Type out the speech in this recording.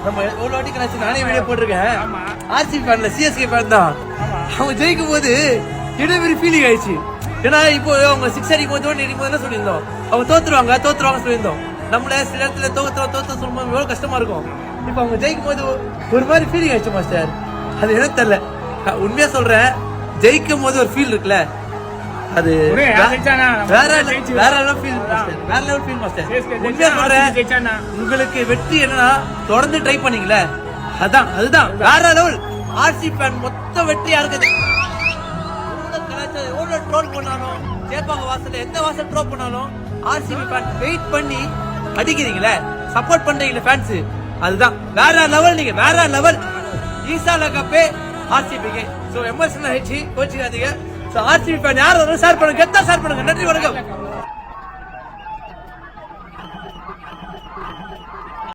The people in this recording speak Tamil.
நம்ம எவ்வளவு வாட்டி கலாச்சு நானே வீடியோ போட்டிருக்கேன். ஆர்சிபி ஃபேன்ல சிஎஸ்கே ஃபேன் தான். அவங்க ஜெயிக்கும் போது என்ன மாதிரி ஃபீலிங் ஆயிடுச்சு. ஏன்னா இப்போ அவங்க 6 அடிக்கும் போது என்ன சொல்லியிருந்தோம், அவங்க தோத்துருவாங்க சொல்லியிருந்தோம். நம்மள சில இடத்துல தோத்து சொல்லும்போது எவ்வளவு கஷ்டமா இருக்கும். இப்ப அவங்க ஜெயிக்கும் போது ஒரு மாதிரி ஃபீலிங் ஆயிடுச்சு மாஸ்டர். அது என்ன தெரியல, உண்மையா சொல்றேன். ஜெயிக்கும் போது ஒரு ஃபீல் இருக்குல்ல, அது வேற லெவல் ஃபீல் மாஸ்டர். உண்மையா சொல்றேன், உங்களுக்கு வெற்றி என்னன்னா தொடர்ந்து ட்ரை பண்ணீங்களே, அதுதான் வேற லெவல். ஆர்சி ஃபேன் மொத்த வெற்றியா இருக்குது. எவ்வளவு ட்ரோல் பண்ணாலும் சேப்பாங்க வாசல்ல எந்த வாசல் ட்ரோல் பண்ணாலும் ஆர்சிபி ஃபேன் வெயிட் பண்ணி அடிக்கிறீங்களே, சப்போர்ட் பண்றீங்களே ஃபேன்ஸ், அதுதான் வேற லெவல். நீங்க வேற லெவல். ஈசால கப்பே ஆர்சிபிக்கு. சோ எமோஷனல் ஆயிடுச்சு, கோச்சிக்காதீங்க. ஆர்சிபி ஃபேன் யார் ஷேர் பண்ணுங்க, ஷேர் பண்ணுங்க. நன்றி, வணக்கம்.